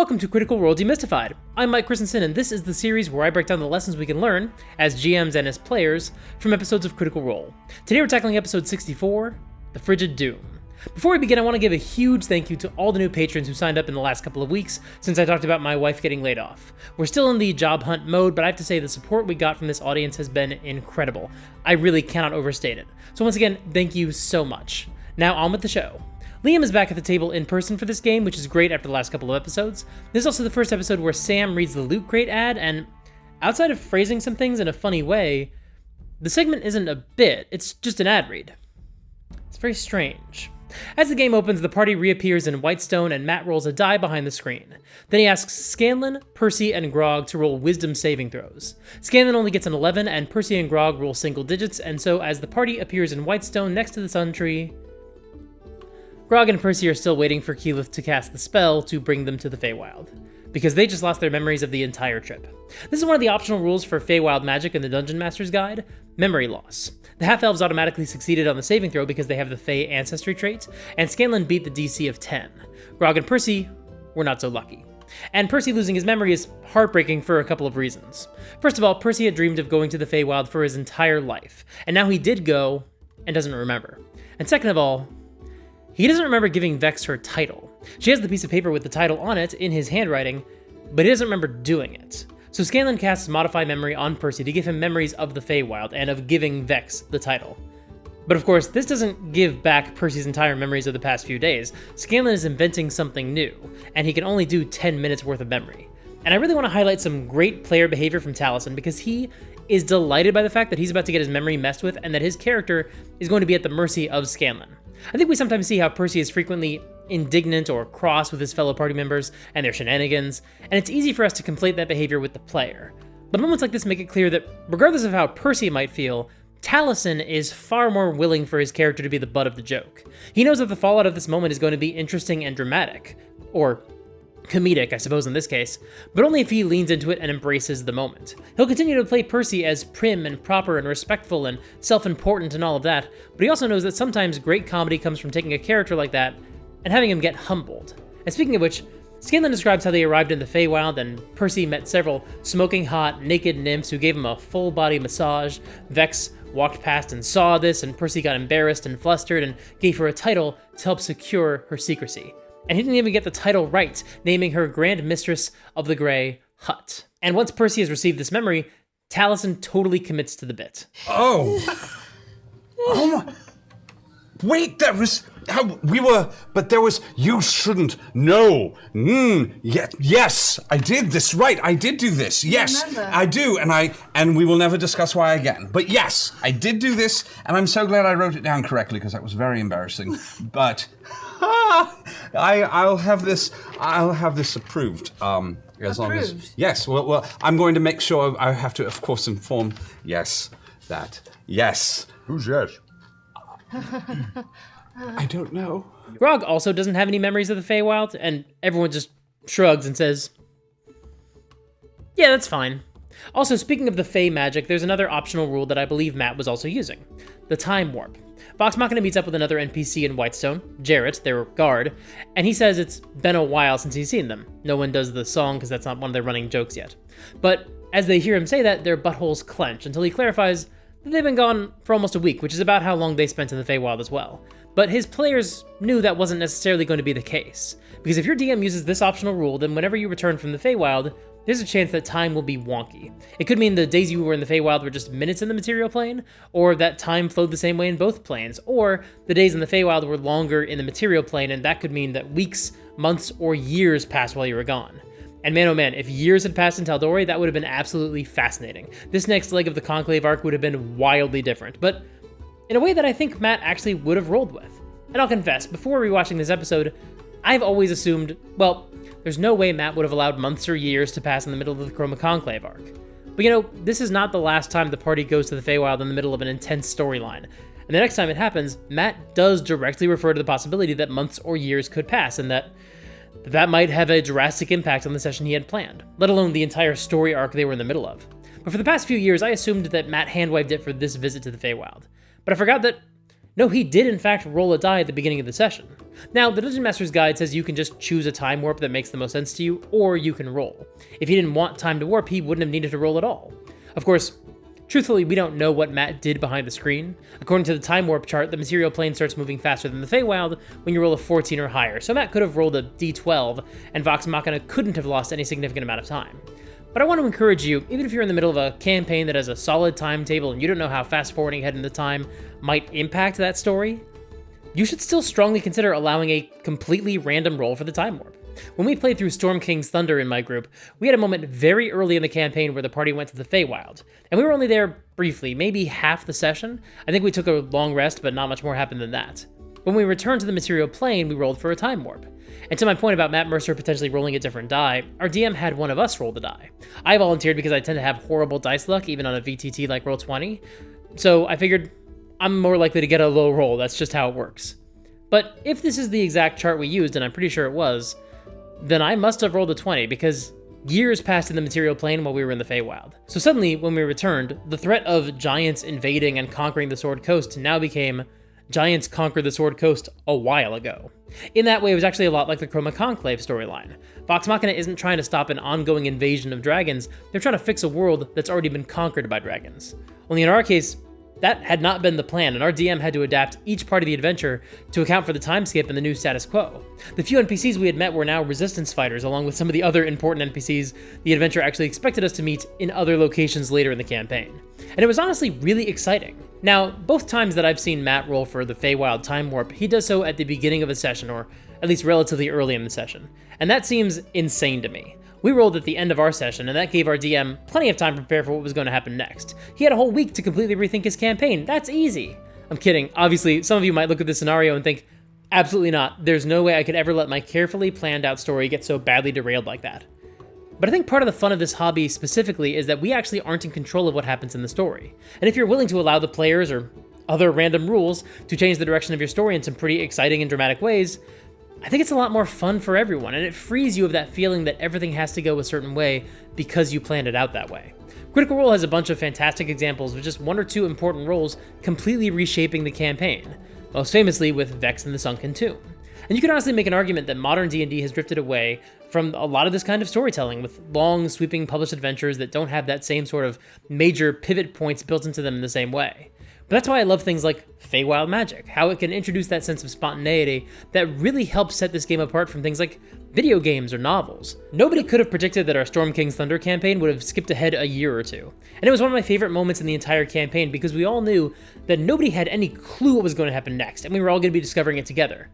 Welcome to Critical Role Demystified. I'm Mike Christensen, and this is the series where I break down the lessons we can learn, as GMs and as players, from episodes of Critical Role. Today we're tackling episode 64, The Frigid Doom. Before we begin, I want to give a huge thank you to all the new patrons who signed up in the last couple of weeks since I talked about my wife getting laid off. We're still in the job hunt mode, but I have to say the support we got from this audience has been incredible. I really cannot overstate it. So once again, thank you so much. Now on with the show. Liam is back at the table in person for this game, which is great after the last couple of episodes. This is also the first episode where Sam reads the Loot Crate ad, and outside of phrasing some things in a funny way, the segment isn't a bit, it's just an ad read. It's very strange. As the game opens, the party reappears in Whitestone and Matt rolls a die behind the screen. Then he asks Scanlan, Percy, and Grog to roll wisdom saving throws. Scanlan only gets an 11, and Percy and Grog roll single digits, and so as the party appears in Whitestone next to the Sun Tree, Grog and Percy are still waiting for Keyleth to cast the spell to bring them to the Feywild, because they just lost their memories of the entire trip. This is one of the optional rules for Feywild magic in the Dungeon Master's Guide, memory loss. The half-elves automatically succeeded on the saving throw because they have the Fey ancestry trait, and Scanlan beat the DC of 10. Grog and Percy were not so lucky. And Percy losing his memory is heartbreaking for a couple of reasons. First of all, Percy had dreamed of going to the Feywild for his entire life, and now he did go and doesn't remember. And second of all, he doesn't remember giving Vex her title. She has the piece of paper with the title on it in his handwriting, but he doesn't remember doing it. So Scanlan casts Modify Memory on Percy to give him memories of the Feywild and of giving Vex the title. But of course, this doesn't give back Percy's entire memories of the past few days. Scanlan is inventing something new, and he can only do 10 minutes worth of memory. And I really want to highlight some great player behavior from Taliesin, because he is delighted by the fact that he's about to get his memory messed with and that his character is going to be at the mercy of Scanlan. I think we sometimes see how Percy is frequently indignant or cross with his fellow party members and their shenanigans, and it's easy for us to conflate that behavior with the player. But moments like this make it clear that, regardless of how Percy might feel, Taliesin is far more willing for his character to be the butt of the joke. He knows that the fallout of this moment is going to be interesting and dramatic, or comedic, I suppose in this case, but only if he leans into it and embraces the moment. He'll continue to play Percy as prim and proper and respectful and self-important and all of that, but he also knows that sometimes great comedy comes from taking a character like that and having him get humbled. And speaking of which, Scanlan describes how they arrived in the Feywild and Percy met several smoking hot, naked nymphs who gave him a full-body massage. Vex walked past and saw this, and Percy got embarrassed and flustered and gave her a title to help secure her secrecy. And he didn't even get the title right, naming her Grand Mistress of the Grey Hut. And once Percy has received this memory, Taliesin totally commits to the bit. Oh my... Wait, that was how we were, but there was, you shouldn't, no, yes, I did this, right, I did do this, yes, I do, and we will never discuss why again, but yes, I did do this, and I'm so glad I wrote it down correctly, because that was very embarrassing, but, I'll have this approved, as long as, yes, well, I'm going to make sure, I have to, of course, inform, yes. Who's yes? I don't know. Grog also doesn't have any memories of the Feywild, and everyone just shrugs and says, yeah, that's fine. Also, speaking of the Fey magic, there's another optional rule that I believe Matt was also using. The Time Warp. Vox Machina meets up with another NPC in Whitestone, Jarrett, their guard, and he says it's been a while since he's seen them. No one does the song because that's not one of their running jokes yet. But as they hear him say that, their buttholes clench until he clarifies that they've been gone for almost a week, which is about how long they spent in the Feywild as well. But his players knew that wasn't necessarily going to be the case, because if your DM uses this optional rule, then whenever you return from the Feywild, there's a chance that time will be wonky. It could mean the days you were in the Feywild were just minutes in the material plane, or that time flowed the same way in both planes, or the days in the Feywild were longer in the material plane, and that could mean that weeks, months, or years passed while you were gone. And man, oh man, if years had passed in Tal'Dorei, that would have been absolutely fascinating. This next leg of the Conclave arc would have been wildly different, but in a way that I think Matt actually would have rolled with. And I'll confess, before rewatching this episode, I've always assumed, well, there's no way Matt would have allowed months or years to pass in the middle of the Chroma Conclave arc. But you know, this is not the last time the party goes to the Feywild in the middle of an intense storyline. And the next time it happens, Matt does directly refer to the possibility that months or years could pass, and that might have a drastic impact on the session he had planned, let alone the entire story arc they were in the middle of. But for the past few years, I assumed that Matt handwaved it for this visit to the Feywild. But I forgot that No, he did in fact roll a die at the beginning of the session. Now, the Dungeon Master's Guide says you can just choose a time warp that makes the most sense to you, or you can roll. If he didn't want time to warp, he wouldn't have needed to roll at all. Of course, truthfully, we don't know what Matt did behind the screen. According to the time warp chart, the material plane starts moving faster than the Feywild when you roll a 14 or higher, so Matt could have rolled a d12, and Vox Machina couldn't have lost any significant amount of time. But I want to encourage you, even if you're in the middle of a campaign that has a solid timetable and you don't know how fast-forwarding ahead in the time might impact that story, you should still strongly consider allowing a completely random roll for the time warp. When we played through Storm King's Thunder in my group, we had a moment very early in the campaign where the party went to the Feywild, and we were only there briefly, maybe half the session. I think we took a long rest, but not much more happened than that. When we returned to the material plane, we rolled for a time warp. And to my point about Matt Mercer potentially rolling a different die, our DM had one of us roll the die. I volunteered because I tend to have horrible dice luck, even on a VTT like Roll20, so I figured I'm more likely to get a low roll, that's just how it works. But if this is the exact chart we used, and I'm pretty sure it was, then I must have rolled a 20, because years passed in the material plane while we were in the Feywild. So suddenly, when we returned, the threat of giants invading and conquering the Sword Coast now became giants conquered the Sword Coast a while ago. In that way, it was actually a lot like the Chroma Conclave storyline. Vox Machina isn't trying to stop an ongoing invasion of dragons, they're trying to fix a world that's already been conquered by dragons. Only in our case, that had not been the plan, and our DM had to adapt each part of the adventure to account for the time skip and the new status quo. The few NPCs we had met were now resistance fighters, along with some of the other important NPCs the adventure actually expected us to meet in other locations later in the campaign. And it was honestly really exciting. Now, both times that I've seen Matt roll for the Feywild Time Warp, he does so at the beginning of a session, or at least relatively early in the session. And that seems insane to me. We rolled at the end of our session, and that gave our DM plenty of time to prepare for what was going to happen next. He had a whole week to completely rethink his campaign. That's easy. I'm kidding. Obviously, some of you might look at this scenario and think, absolutely not. There's no way I could ever let my carefully planned out story get so badly derailed like that. But I think part of the fun of this hobby specifically is that we actually aren't in control of what happens in the story. And if you're willing to allow the players or other random rules to change the direction of your story in some pretty exciting and dramatic ways, I think it's a lot more fun for everyone, and it frees you of that feeling that everything has to go a certain way because you planned it out that way. Critical Role has a bunch of fantastic examples of just one or two important roles completely reshaping the campaign, most famously with Vex and the Sunken Tomb. And you can honestly make an argument that modern D&D has drifted away from a lot of this kind of storytelling, with long, sweeping published adventures that don't have that same sort of major pivot points built into them in the same way. But that's why I love things like Feywild Magic, how it can introduce that sense of spontaneity that really helps set this game apart from things like video games or novels. Nobody could have predicted that our Storm King's Thunder campaign would have skipped ahead a year or two. And it was one of my favorite moments in the entire campaign because we all knew that nobody had any clue what was going to happen next, and we were all going to be discovering it together.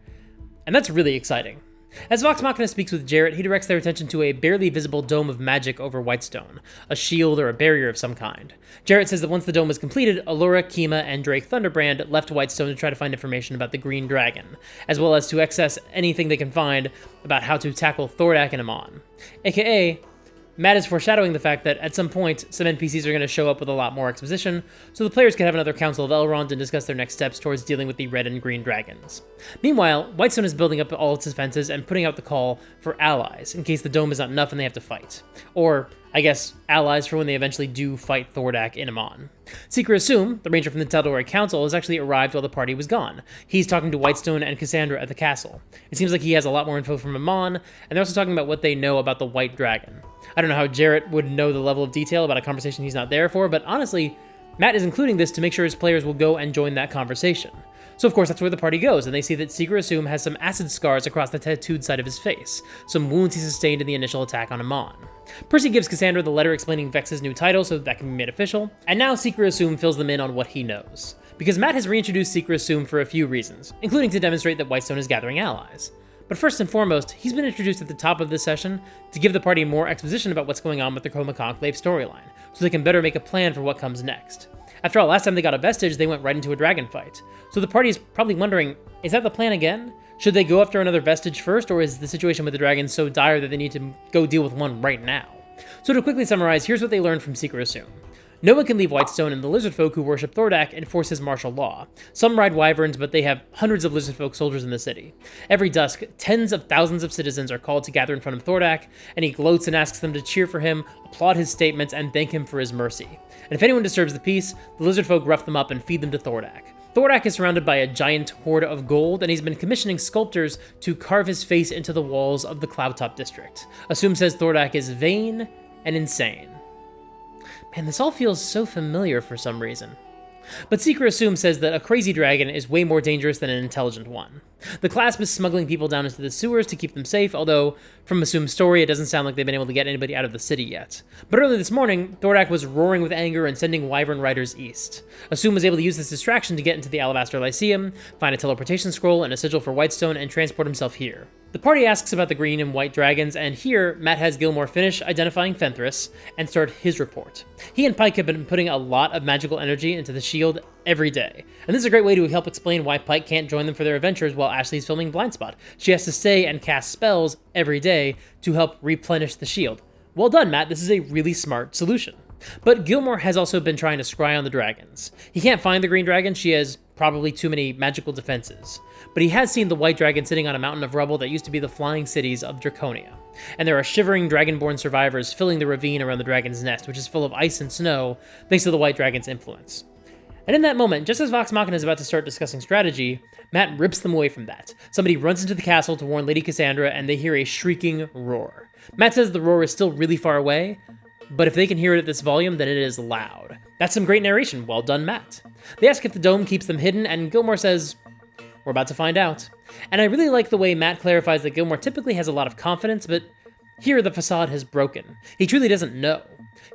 And that's really exciting. As Vox Machina speaks with Jarrett, he directs their attention to a barely visible dome of magic over Whitestone, a shield or a barrier of some kind. Jarrett says that once the dome was completed, Allura, Kima, and Drake Thunderbrand left Whitestone to try to find information about the Green Dragon, as well as to access anything they can find about how to tackle Thordak and Amon. AKA, Matt is foreshadowing the fact that at some point, some NPCs are going to show up with a lot more exposition, so the players can have another Council of Elrond and discuss their next steps towards dealing with the red and green dragons. Meanwhile, Whitestone is building up all its defenses and putting out the call for allies, in case the dome is not enough and they have to fight. Or, I guess, allies for when they eventually do fight Thordak and Amon. Seeker Asum, the ranger from the Taldori Council, has actually arrived while the party was gone. He's talking to Whitestone and Cassandra at the castle. It seems like he has a lot more info from Amon, and they're also talking about what they know about the White Dragon. I don't know how Jarrett would know the level of detail about a conversation he's not there for, but honestly, Matt is including this to make sure his players will go and join that conversation. So of course that's where the party goes, and they see that Seeker Asum has some acid scars across the tattooed side of his face, some wounds he sustained in the initial attack on Amon. Percy gives Cassandra the letter explaining Vex's new title so that can be made official, and now Seeker Asum fills them in on what he knows. Because Matt has reintroduced Seeker Asum for a few reasons, including to demonstrate that Whitestone is gathering allies. But first and foremost, he's been introduced at the top of this session to give the party more exposition about what's going on with the Chroma Conclave storyline, so they can better make a plan for what comes next. After all, last time they got a vestige, they went right into a dragon fight. So the party is probably wondering, is that the plan again? Should they go after another vestige first, or is the situation with the dragons so dire that they need to go deal with one right now? So to quickly summarize, here's what they learned from Seeker Asum. No one can leave Whitestone, and the lizard folk who worship Thordak enforce his martial law. Some ride wyverns, but they have hundreds of lizard folk soldiers in the city. Every dusk, tens of thousands of citizens are called to gather in front of Thordak, and he gloats and asks them to cheer for him, applaud his statements, and thank him for his mercy. And if anyone disturbs the peace, the lizard folk rough them up and feed them to Thordak. Thordak is surrounded by a giant hoard of gold, and he's been commissioning sculptors to carve his face into the walls of the Cloudtop district. Asum says Thordak is vain and insane. Man, this all feels so familiar for some reason. But Seeker Asum says that a crazy dragon is way more dangerous than an intelligent one. The clasp is smuggling people down into the sewers to keep them safe, although from Asum's story, it doesn't sound like they've been able to get anybody out of the city yet. But early this morning, Thordak was roaring with anger and sending Wyvern riders east. Asum was able to use this distraction to get into the Alabaster Lyceum, find a teleportation scroll and a sigil for Whitestone, and transport himself here. The party asks about the green and white dragons, and here, Matt has Gilmore finish identifying Fenthras and start his report. He and Pike have been putting a lot of magical energy into the shield every day, and this is a great way to help explain why Pike can't join them for their adventures while Ashley's filming Blindspot. She has to stay and cast spells every day to help replenish the shield. Well done, Matt, this is a really smart solution. But Gilmore has also been trying to scry on the dragons. He can't find the green dragon, she has probably too many magical defenses. But he has seen the white dragon sitting on a mountain of rubble that used to be the flying cities of Draconia. And there are shivering dragonborn survivors filling the ravine around the dragon's nest, which is full of ice and snow thanks to the white dragon's influence. And in that moment, just as Vox Machina is about to start discussing strategy, Matt rips them away from that. Somebody runs into the castle to warn Lady Cassandra, and they hear a shrieking roar. Matt says the roar is still really far away, but if they can hear it at this volume, then it is loud. That's some great narration. Well done, Matt. They ask if the dome keeps them hidden, and Gilmore says, "We're about to find out." And I really like the way Matt clarifies that Gilmore typically has a lot of confidence, but here the facade has broken. He truly doesn't know.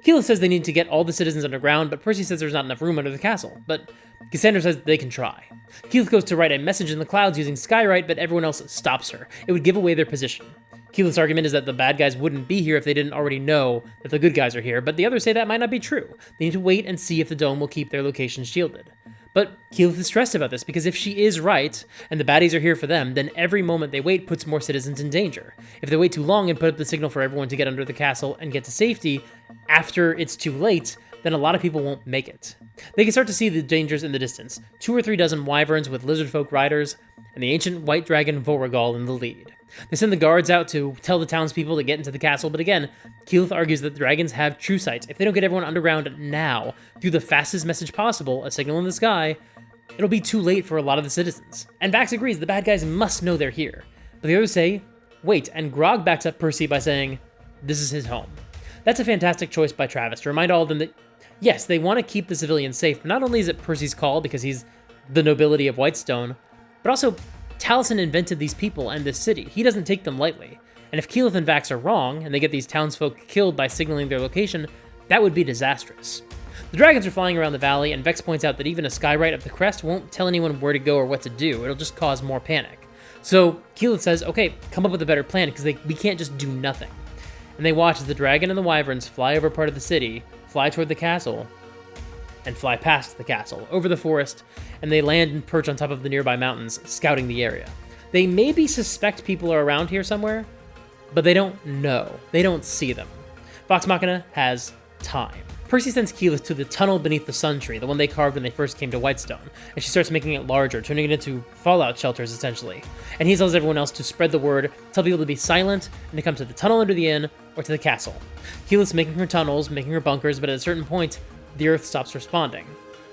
Keyleth says they need to get all the citizens underground, but Percy says there's not enough room under the castle. But Cassandra says they can try. Keyleth goes to write a message in the clouds using Skywrite, but everyone else stops her. It would give away their position. Keyleth's argument is that the bad guys wouldn't be here if they didn't already know that the good guys are here, but the others say that might not be true. They need to wait and see if the dome will keep their location shielded. But Keyleth is stressed about this, because if she is right, and the baddies are here for them, then every moment they wait puts more citizens in danger. If they wait too long and put up the signal for everyone to get under the castle and get to safety, after it's too late, then a lot of people won't make it. They can start to see the dangers in the distance, 2 or 3 dozen wyverns with lizardfolk riders, and the ancient white dragon Voragol in the lead. They send the guards out to tell the townspeople to get into the castle, but again, Keyleth argues that the dragons have true sight. If they don't get everyone underground now, through the fastest message possible, a signal in the sky, it'll be too late for a lot of the citizens. And Vax agrees, the bad guys must know they're here. But the others say, wait, and Grog backs up Percy by saying, this is his home. That's a fantastic choice by Travis to remind all of them that, yes, they want to keep the civilians safe, but not only is it Percy's call because he's the nobility of Whitestone, but also Taliesin invented these people and this city. He doesn't take them lightly. And if Keyleth and Vax are wrong, and they get these townsfolk killed by signaling their location, that would be disastrous. The dragons are flying around the valley, and Vex points out that even a skywrite of the crest won't tell anyone where to go or what to do. It'll just cause more panic. So Keyleth says, okay, come up with a better plan, because we can't just do nothing. And they watch as the dragon and the wyverns fly over part of the city, fly toward the castle, and fly past the castle, over the forest, and they land and perch on top of the nearby mountains, scouting the area. They maybe suspect people are around here somewhere, but they don't know. They don't see them. Vox Machina has time. Percy sends Keyleth to the tunnel beneath the Sun Tree, the one they carved when they first came to Whitestone, and she starts making it larger, turning it into fallout shelters, essentially. And he tells everyone else to spread the word, tell people to be silent, and to come to the tunnel under the inn, or to the castle. Keyleth's making her tunnels, making her bunkers, but at a certain point, the earth stops responding,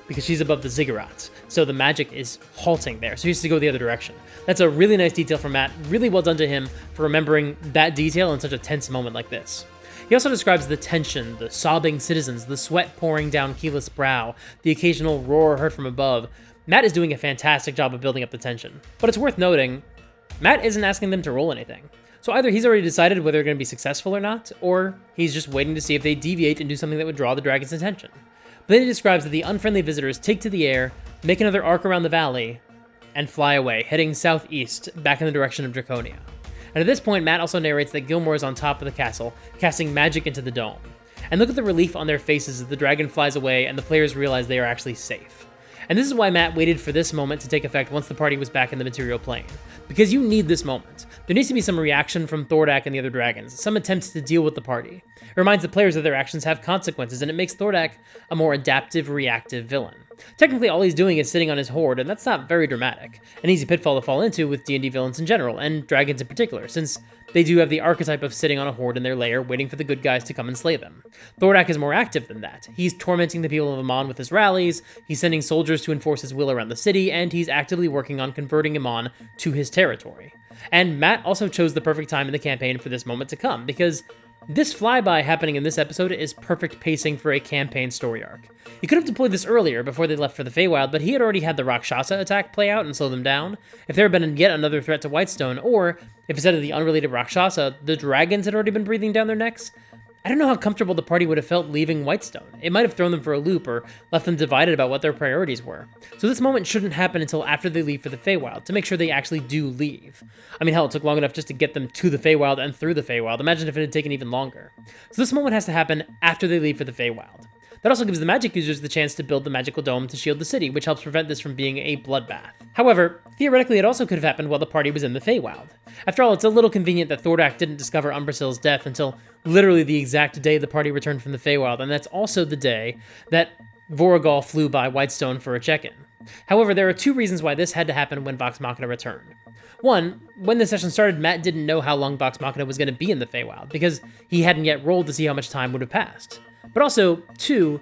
because she's above the ziggurats, so the magic is halting there, so he has to go the other direction. That's a really nice detail from Matt, really well done to him for remembering that detail in such a tense moment like this. He also describes the tension, the sobbing citizens, the sweat pouring down Keyleth's brow, the occasional roar heard from above. Matt is doing a fantastic job of building up the tension. But it's worth noting, Matt isn't asking them to roll anything. So either he's already decided whether they're going to be successful or not, or he's just waiting to see if they deviate and do something that would draw the dragon's attention. But then he describes that the unfriendly visitors take to the air, make another arc around the valley, and fly away, heading southeast, back in the direction of Draconia. And at this point, Matt also narrates that Gilmore is on top of the castle, casting magic into the dome. And look at the relief on their faces as the dragon flies away and the players realize they are actually safe. And this is why Matt waited for this moment to take effect once the party was back in the material plane. Because you need this moment. There needs to be some reaction from Thordak and the other dragons, some attempts to deal with the party. It reminds the players that their actions have consequences, and it makes Thordak a more adaptive, reactive villain. Technically, all he's doing is sitting on his hoard, and that's not very dramatic. An easy pitfall to fall into with D&D villains in general, and dragons in particular, since they do have the archetype of sitting on a hoard in their lair, waiting for the good guys to come and slay them. Thordak is more active than that. He's tormenting the people of Amon with his rallies, he's sending soldiers to enforce his will around the city, and he's actively working on converting Amon to his territory. And Matt also chose the perfect time in the campaign for this moment to come, because this flyby happening in this episode is perfect pacing for a campaign story arc. He could have deployed this earlier, before they left for the Feywild, but he had already had the Rakshasa attack play out and slow them down. If there had been yet another threat to Whitestone, or if instead of the unrelated Rakshasa, the dragons had already been breathing down their necks, I don't know how comfortable the party would have felt leaving Whitestone. It might have thrown them for a loop, or left them divided about what their priorities were. So this moment shouldn't happen until after they leave for the Feywild, to make sure they actually do leave. I mean, hell, it took long enough just to get them to the Feywild and through the Feywild. Imagine if it had taken even longer. So this moment has to happen after they leave for the Feywild. That also gives the magic users the chance to build the magical dome to shield the city, which helps prevent this from being a bloodbath. However, theoretically it also could have happened while the party was in the Feywild. After all, it's a little convenient that Thordak didn't discover Umbrasyl's death until literally the exact day the party returned from the Feywild, and that's also the day that Voragal flew by Whitestone for a check-in. However, there are two reasons why this had to happen when Vox Machina returned. One, when the session started, Matt didn't know how long Vox Machina was going to be in the Feywild, because he hadn't yet rolled to see how much time would have passed. But also, two,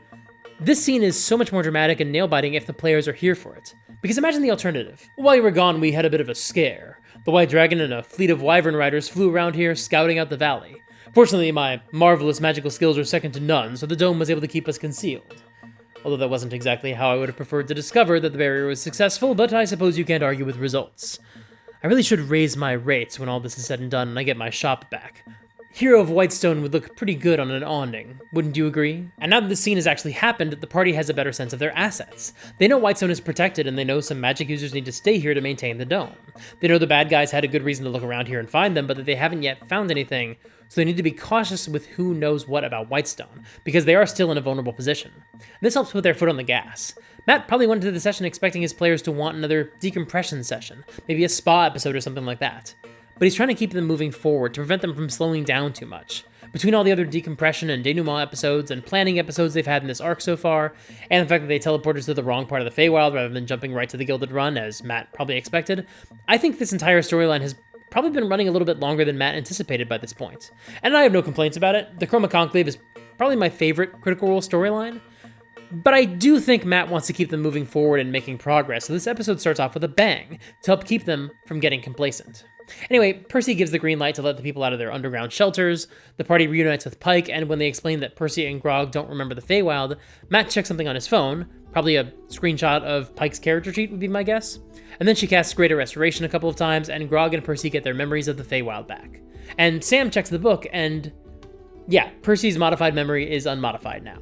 this scene is so much more dramatic and nail-biting if the players are here for it. Because imagine the alternative. While you were gone, we had a bit of a scare. The White Dragon and a fleet of Wyvern riders flew around here, scouting out the valley. Fortunately, my marvelous magical skills are second to none, so the dome was able to keep us concealed. Although that wasn't exactly how I would have preferred to discover that the barrier was successful, but I suppose you can't argue with results. I really should raise my rates when all this is said and done and I get my shop back. Hero of Whitestone would look pretty good on an awning, wouldn't you agree? And now that this scene has actually happened, the party has a better sense of their assets. They know Whitestone is protected, and they know some magic users need to stay here to maintain the dome. They know the bad guys had a good reason to look around here and find them, but that they haven't yet found anything, so they need to be cautious with who knows what about Whitestone, because they are still in a vulnerable position. And this helps put their foot on the gas. Matt probably went into the session expecting his players to want another decompression session, maybe a spa episode or something like that. But he's trying to keep them moving forward to prevent them from slowing down too much. Between all the other decompression and denouement episodes and planning episodes they've had in this arc so far, and the fact that they teleported to the wrong part of the Feywild rather than jumping right to the Gilded Run, as Matt probably expected, I think this entire storyline has probably been running a little bit longer than Matt anticipated by this point. And I have no complaints about it. The Chroma Conclave is probably my favorite Critical Role storyline. But I do think Matt wants to keep them moving forward and making progress, so this episode starts off with a bang to help keep them from getting complacent. Anyway, Percy gives the green light to let the people out of their underground shelters, the party reunites with Pike, and when they explain that Percy and Grog don't remember the Feywild, Matt checks something on his phone, probably a screenshot of Pike's character sheet would be my guess, and then she casts Greater Restoration a couple of times, and Grog and Percy get their memories of the Feywild back. And Sam checks the book, and yeah, Percy's modified memory is unmodified now.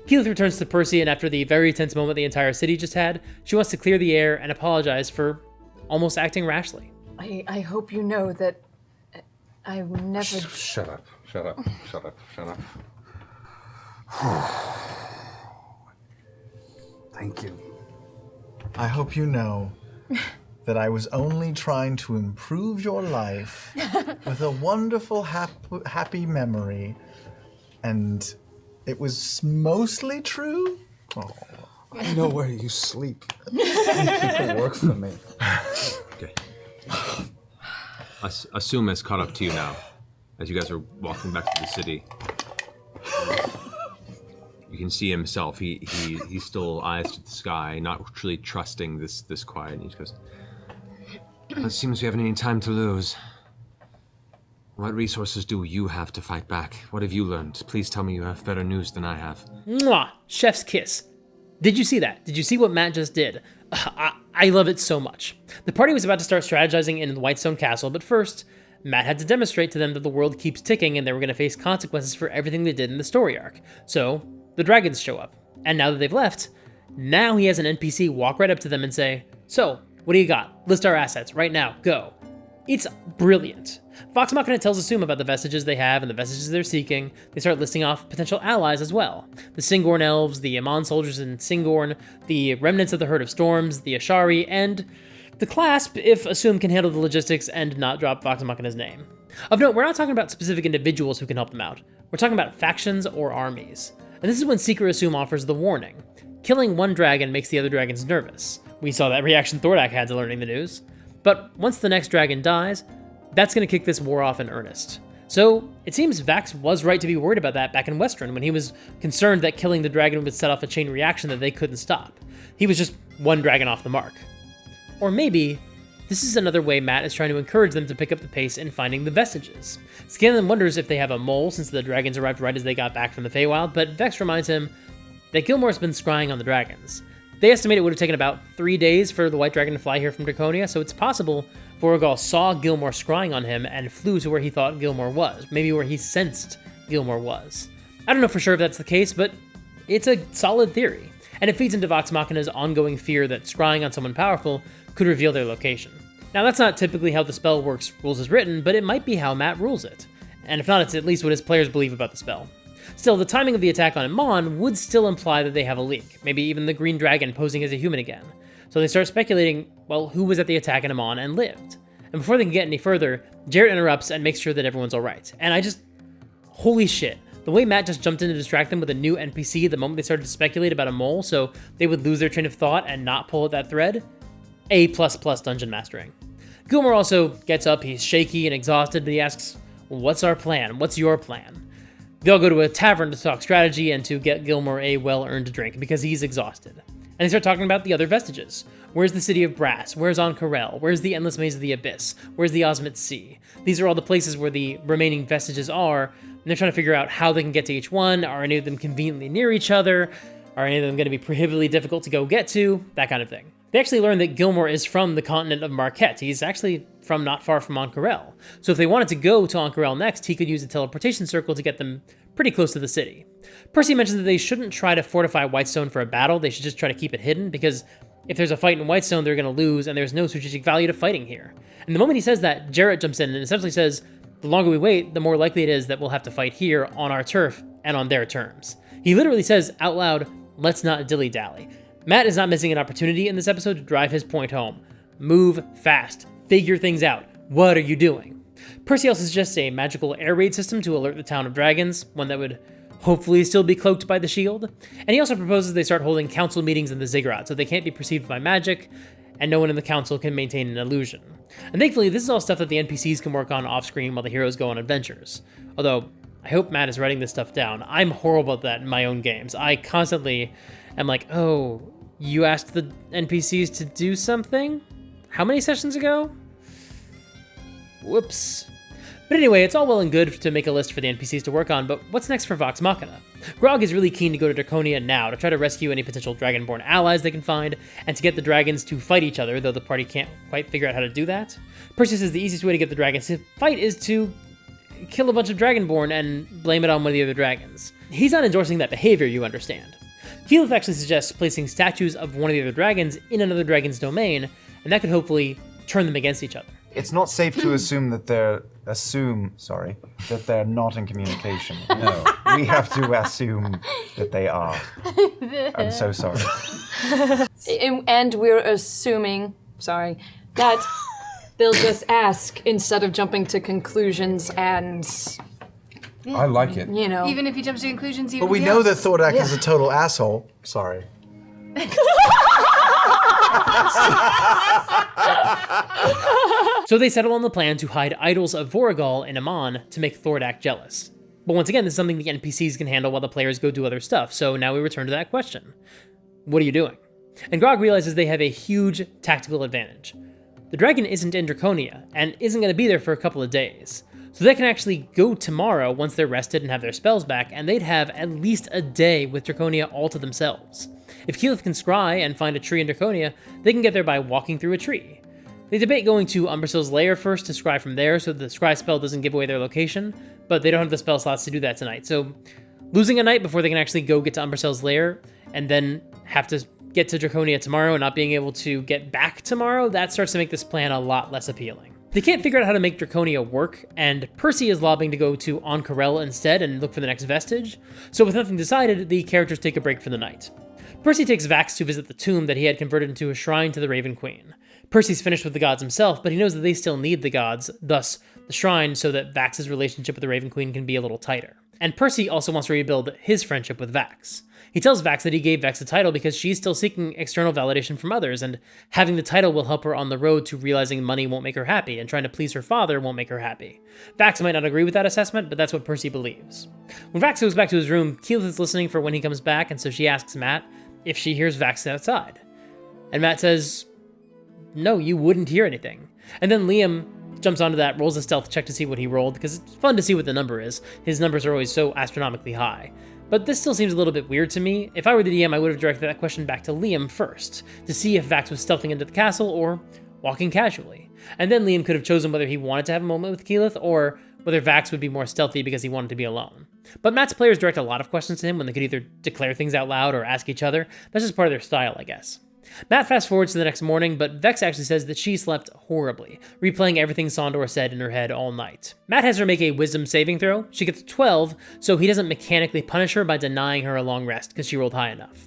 Keyleth returns to Percy, and after the very tense moment the entire city just had, she wants to clear the air and apologize for almost acting rashly. I hope you know that I've never... Shut up. Thank you. I hope you know that I was only trying to improve your life with a wonderful, happy memory, and it was mostly true. Oh. I know where you sleep. People work for me. Okay. Asum has caught up to you now, as you guys are walking back to the city. You can see himself. He's still eyes to the sky, not truly trusting this quiet. And he just goes, "It seems we haven't any time to lose. What resources do you have to fight back? What have you learned? Please tell me you have better news than I have." Mwah! Chef's kiss. Did you see that? Did you see what Matt just did? I love it so much. The party was about to start strategizing in the Whitestone Castle, but first, Matt had to demonstrate to them that the world keeps ticking and they were going to face consequences for everything they did in the story arc. So, the dragons show up. And now that they've left, now he has an NPC walk right up to them and say, "So, what do you got? List our assets, right now, go." It's brilliant. Vox Machina tells Asum about the vestiges they have and the vestiges they're seeking. They start listing off potential allies as well. The Singorn elves, the Amon soldiers in Singorn, the remnants of the Herd of Storms, the Ashari, and the Clasp if Asum can handle the logistics and not drop Vox Machina's name. Of note, we're not talking about specific individuals who can help them out. We're talking about factions or armies. And this is when Seeker Asum offers the warning. killing one dragon makes the other dragons nervous. We saw that reaction Thordak had to learning the news. But once the next dragon dies, that's going to kick this war off in earnest. So it seems Vax was right to be worried about that back in Western when he was concerned that killing the dragon would set off a chain reaction that they couldn't stop. He was just one dragon off the mark. Or maybe this is another way Matt is trying to encourage them to pick up the pace in finding the vestiges. Scanlan wonders if they have a mole since the dragons arrived right as they got back from the Feywild, but Vex reminds him that Gilmore's been scrying on the dragons. They estimate it would have taken about 3 days for the white dragon to fly here from Draconia, so it's possible Voragol saw Gilmore scrying on him and flew to where he thought Gilmore was, maybe where he sensed Gilmore was. I don't know for sure if that's the case, but it's a solid theory, and it feeds into Vox Machina's ongoing fear that scrying on someone powerful could reveal their location. Now that's not typically how the spell works rules is written, but it might be how Matt rules it, and if not, it's at least what his players believe about the spell. Still, the timing of the attack on Amon would still imply that they have a leak, maybe even the green dragon posing as a human again. So they start speculating, well, who was at the attack in Amon and lived? And before they can get any further, Jarrett interrupts and makes sure that everyone's alright. And holy shit. The way Matt just jumped in to distract them with a new NPC the moment they started to speculate about a mole so they would lose their train of thought and not pull at that thread, A++ dungeon mastering. Gilmore also gets up, he's shaky and exhausted, but he asks, what's our plan? What's your plan? They all go to a tavern to talk strategy and to get Gilmore a well-earned drink because he's exhausted. And they start talking about the other vestiges. Where's the City of Brass? Where's Ank'Harel? Where's the Endless Maze of the Abyss? Where's the Osmit Sea? These are all the places where the remaining vestiges are, and they're trying to figure out how they can get to each one. Are any of them conveniently near each other? Are any of them going to be prohibitively difficult to go get to? That kind of thing. They actually learn that Gilmore is from the continent of Marquette. He's actually from not far from Ank'Harel. So if they wanted to go to Ank'Harel next, he could use a teleportation circle to get them pretty close to the city. Percy mentions that they shouldn't try to fortify Whitestone for a battle, they should just try to keep it hidden, because if there's a fight in Whitestone, they're going to lose, and there's no strategic value to fighting here. And the moment he says that, Jarrett jumps in and essentially says, the longer we wait, the more likely it is that we'll have to fight here on our turf and on their terms. He literally says out loud, let's not dilly-dally. Matt is not missing an opportunity in this episode to drive his point home. Move fast. Figure things out. What are you doing? Percy also suggests a magical air raid system to alert the town of dragons, one that would hopefully still be cloaked by the shield. And he also proposes they start holding council meetings in the ziggurat so they can't be perceived by magic, and no one in the council can maintain an illusion. And thankfully, this is all stuff that the NPCs can work on off-screen while the heroes go on adventures. Although, I hope Matt is writing this stuff down. I'm horrible at that in my own games. I constantly am like, oh, you asked the NPCs to do something? How many sessions ago? Whoops. But anyway, it's all well and good to make a list for the NPCs to work on, but what's next for Vox Machina? Grog is really keen to go to Draconia now to try to rescue any potential Dragonborn allies they can find, and to get the dragons to fight each other, though the party can't quite figure out how to do that. Percy says the easiest way to get the dragons to fight is to kill a bunch of Dragonborn and blame it on one of the other dragons. He's not endorsing that behavior, you understand. Keyleth actually suggests placing statues of one of the other dragons in another dragon's domain, and that could hopefully turn them against each other. It's not safe to assume that they're not in communication. No, we have to assume that they are. I'm so sorry. And we're assuming, that they'll just ask instead of jumping to conclusions and, I like it. you know. Even if he jumps to conclusions, even But we if he know that asks. Thordak is a total asshole. Sorry. So they settle on the plan to hide idols of Voragol in Amon to make Thordak jealous. But once again, this is something the NPCs can handle while the players go do other stuff, so now we return to that question. What are you doing? And Grog realizes they have a huge tactical advantage. The dragon isn't in Draconia, and isn't going to be there for a couple of days. So they can actually go tomorrow once they're rested and have their spells back, and they'd have at least a day with Draconia all to themselves. If Keyleth can scry and find a tree in Draconia, they can get there by walking through a tree. They debate going to Umbersil's lair first to scry from there so the scry spell doesn't give away their location, but they don't have the spell slots to do that tonight. So losing a night before they can actually go get to Umbersil's lair and then have to get to Draconia tomorrow and not being able to get back tomorrow, that starts to make this plan a lot less appealing. They can't figure out how to make Draconia work, and Percy is lobbying to go to Ank'Harel instead and look for the next vestige, so with nothing decided, the characters take a break for the night. Percy takes Vax to visit the tomb that he had converted into a shrine to the Raven Queen. Percy's finished with the gods himself, but he knows that they still need the gods, thus the shrine, so that Vax's relationship with the Raven Queen can be a little tighter. And Percy also wants to rebuild his friendship with Vax. He tells Vax that he gave Vex a title because she's still seeking external validation from others, and having the title will help her on the road to realizing money won't make her happy, and trying to please her father won't make her happy. Vax might not agree with that assessment, but that's what Percy believes. When Vax goes back to his room, Keyleth is listening for when he comes back, and so she asks Matt if she hears Vax outside. And Matt says, no, you wouldn't hear anything. And then Liam jumps onto that, rolls a stealth check to see what he rolled, because it's fun to see what the number is. His numbers are always so astronomically high. But this still seems a little bit weird to me. If I were the DM, I would have directed that question back to Liam first, to see if Vax was stealthing into the castle or walking casually. And then Liam could have chosen whether he wanted to have a moment with Keyleth, or whether Vax would be more stealthy because he wanted to be alone. But Matt's players direct a lot of questions to him when they could either declare things out loud or ask each other. That's just part of their style, I guess. Matt fast forwards to the next morning, but Vex actually says that she slept horribly, replaying everything Sondor said in her head all night. Matt has her make a wisdom saving throw. She gets 12, so he doesn't mechanically punish her by denying her a long rest because she rolled high enough.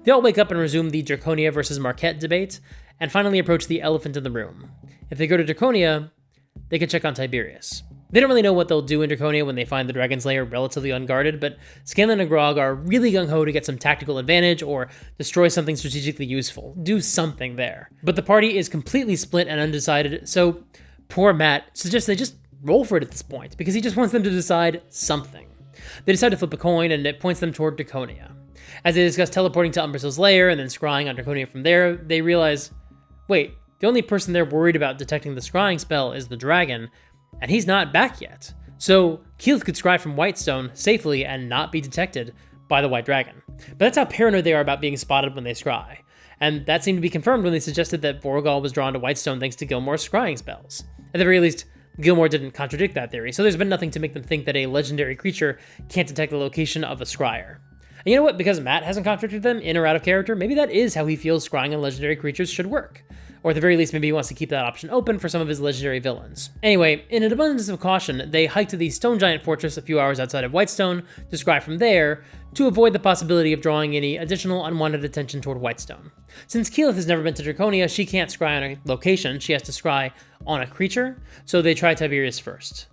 They all wake up and resume the Draconia versus Marquette debate, and finally approach the elephant in the room. If they go to Draconia, they can check on Tiberius. They don't really know what they'll do in Draconia when they find the Dragon's Lair relatively unguarded, but Scanlan and Grog are really gung-ho to get some tactical advantage or destroy something strategically useful. Do something there. But the party is completely split and undecided, so poor Matt suggests they just roll for it at this point, because he just wants them to decide something. They decide to flip a coin, and it points them toward Draconia. As they discuss teleporting to Umbrasyl's lair and then scrying on Draconia from there, they realize, wait, the only person they're worried about detecting the scrying spell is the dragon, and he's not back yet. So Keyleth could scry from Whitestone safely and not be detected by the White Dragon. But that's how paranoid they are about being spotted when they scry. And that seemed to be confirmed when they suggested that Vorgal was drawn to Whitestone thanks to Gilmore's scrying spells. At the very least, Gilmore didn't contradict that theory, so there's been nothing to make them think that a legendary creature can't detect the location of a scryer. And you know what? Because Matt hasn't contradicted them in or out of character, maybe that is how he feels scrying on legendary creatures should work. Or at the very least, maybe he wants to keep that option open for some of his legendary villains. Anyway, in an abundance of caution, they hike to the Stone Giant Fortress a few hours outside of Whitestone to scry from there, to avoid the possibility of drawing any additional unwanted attention toward Whitestone. Since Keyleth has never been to Draconia, she can't scry on a location, she has to scry on a creature, so they try Tiberius first.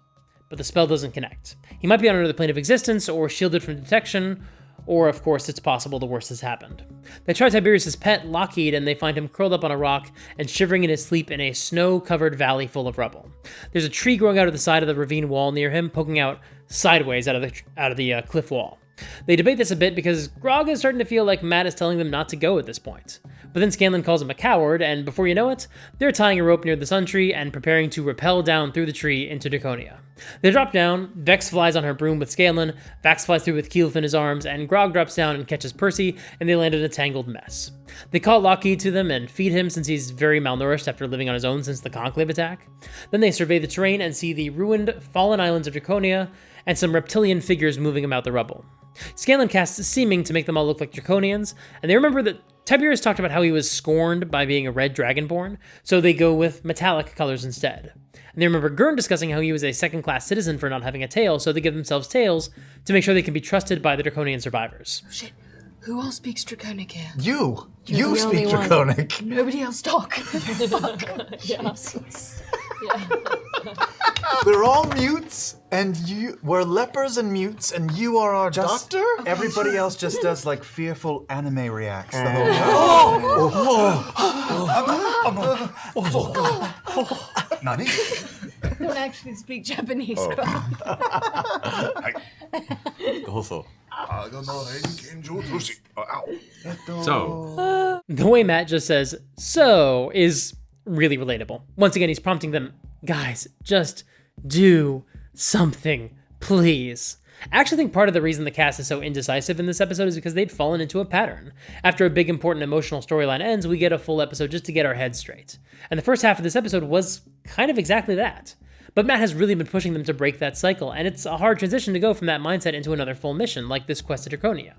But the spell doesn't connect. He might be on another plane of existence, or shielded from detection, or, of course, it's possible the worst has happened. They try Tiberius' pet, Lockheed, and they find him curled up on a rock and shivering in his sleep in a snow-covered valley full of rubble. There's a tree growing out of the side of the ravine wall near him, poking out sideways out of the cliff wall. They debate this a bit because Grog is starting to feel like Matt is telling them not to go at this point. But then Scanlan calls him a coward, and before you know it, they're tying a rope near the sun tree and preparing to rappel down through the tree into Draconia. They drop down, Vex flies on her broom with Scanlan, Vax flies through with Keyleth in his arms, and Grog drops down and catches Percy, and they land in a tangled mess. They call Lockheed to them and feed him since he's very malnourished after living on his own since the Conclave attack. Then they survey the terrain and see the ruined, fallen islands of Draconia, and some reptilian figures moving about the rubble. Scanlan casts Seeming to make them all look like Draconians, and they remember that Tiberius talked about how he was scorned by being a red dragonborn, so they go with metallic colors instead. And they remember Gurn discussing how he was a second-class citizen for not having a tail, so they give themselves tails to make sure they can be trusted by the Draconian survivors. Oh, shit. Who else speaks Draconic here? You You're the speak only one. Draconic. Nobody else talk. Fuck. Jesus. Yeah. We're all mutes, and we're lepers and mutes, and you are our Just doctor? everybody else just does like fearful anime reacts the whole time. Nani? Don't actually speak Japanese. So, The way Matt just says, so, is really relatable. Once again, he's prompting them, guys, just do something, please. I actually think part of the reason the cast is so indecisive in this episode is because they'd fallen into a pattern. After a big, important, emotional storyline ends, we get a full episode just to get our heads straight. And the first half of this episode was kind of exactly that. But Matt has really been pushing them to break that cycle, and it's a hard transition to go from that mindset into another full mission, like this quest to Draconia.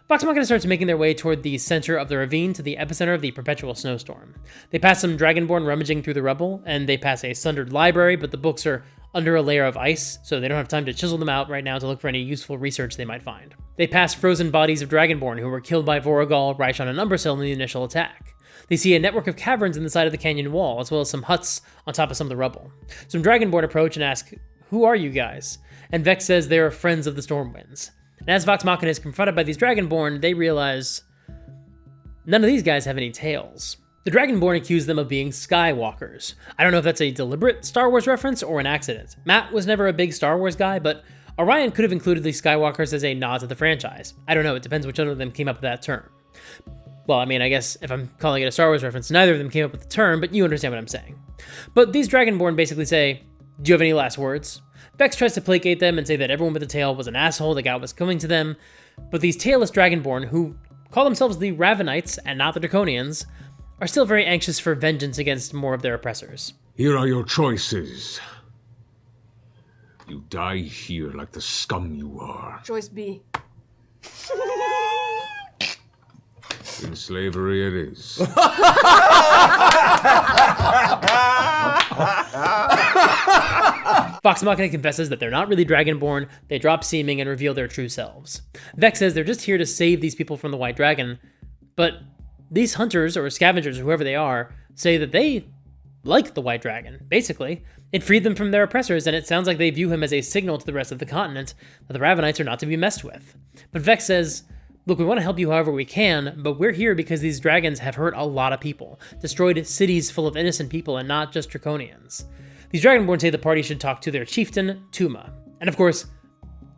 Vox Machina starts making their way toward the center of the ravine to the epicenter of the perpetual snowstorm. They pass some dragonborn rummaging through the rubble, and they pass a sundered library, but the books are under a layer of ice, so they don't have time to chisel them out right now to look for any useful research they might find. They pass frozen bodies of dragonborn who were killed by Voragol, Raishon, and Umbrasyl in the initial attack. They see a network of caverns in the side of the canyon wall, as well as some huts on top of some of the rubble. Some dragonborn approach and ask, "Who are you guys?" and Vex says they are friends of the Stormwinds. And as Vox Machina is confronted by these Dragonborn, they realize none of these guys have any tails. The Dragonborn accuse them of being Skywalkers. I don't know if that's a deliberate Star Wars reference or an accident. Matt was never a big Star Wars guy, but Orion could have included the Skywalkers as a nod to the franchise. I don't know, it depends which one of them came up with that term. Well, I mean, I guess if I'm calling it a Star Wars reference, neither of them came up with the term, but you understand what I'm saying. But these Dragonborn basically say, do you have any last words? Vex tries to placate them and say that everyone with a tail was an asshole that got what was coming to them, but these tailless Dragonborn, who call themselves the Ravenites and not the Draconians, are still very anxious for vengeance against more of their oppressors. Here are your choices. You die here like the scum you are. Choice B. In slavery it is. Vox Machina confesses that they're not really Dragonborn, they drop seeming and reveal their true selves. Vex says they're just here to save these people from the White Dragon, but these hunters, or scavengers, or whoever they are, say that they like the White Dragon, basically. It freed them from their oppressors, and it sounds like they view him as a signal to the rest of the continent that the Ravenites are not to be messed with. But Vex says, look, we want to help you however we can, but we're here because these dragons have hurt a lot of people, destroyed cities full of innocent people and not just Draconians. These Dragonborn say the party should talk to their chieftain, Tooma. And of course,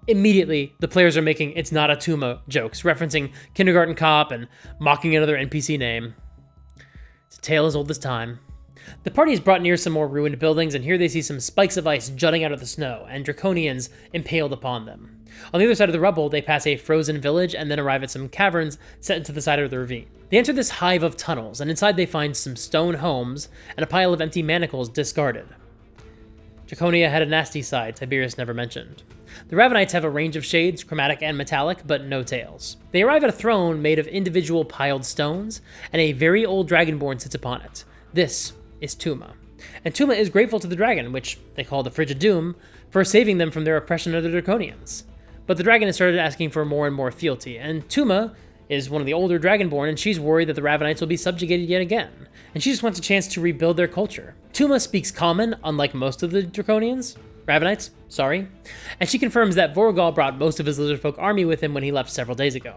immediately the players are making "it's not a Tooma" jokes, referencing Kindergarten Cop and mocking another NPC name. It's a tale as old as time. The party is brought near some more ruined buildings, and here they see some spikes of ice jutting out of the snow, and Draconians impaled upon them. On the other side of the rubble, they pass a frozen village and then arrive at some caverns set into the side of the ravine. They enter this hive of tunnels, and inside they find some stone homes and a pile of empty manacles discarded. Draconia had a nasty side Tiberius never mentioned. The Ravenites have a range of shades, chromatic and metallic, but no tails. They arrive at a throne made of individual piled stones, and a very old Dragonborn sits upon it. This is Tooma. And Tooma is grateful to the dragon, which they call the Frigid Doom, for saving them from their oppression of the Draconians. But the dragon has started asking for more and more fealty, and Tooma is one of the older Dragonborn, and she's worried that the Ravenites will be subjugated yet again, and she just wants a chance to rebuild their culture. Tooma speaks Common, unlike most of the Draconians. Ravenites, sorry. And she confirms that Vorgal brought most of his Lizardfolk army with him when he left several days ago.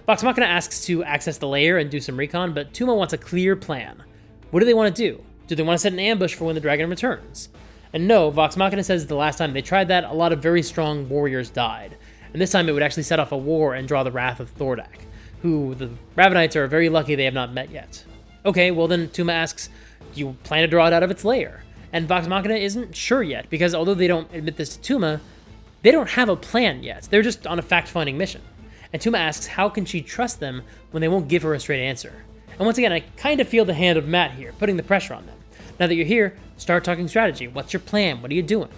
Vox Machina asks to access the lair and do some recon, but Tooma wants a clear plan. What do they want to do? Do they want to set an ambush for when the dragon returns? And no, Vox Machina says the last time they tried that, a lot of very strong warriors died. And this time it would actually set off a war and draw the wrath of Thordak, who the Ravenites are very lucky they have not met yet. Okay, well then Tooma asks, do you plan to draw it out of its lair? And Vox Machina isn't sure yet, because although they don't admit this to Tooma, they don't have a plan yet. They're just on a fact-finding mission. And Tooma asks how can she trust them when they won't give her a straight answer. And once again, I kind of feel the hand of Matt here, putting the pressure on them. Now that you're here, start talking strategy. What's your plan? What are you doing?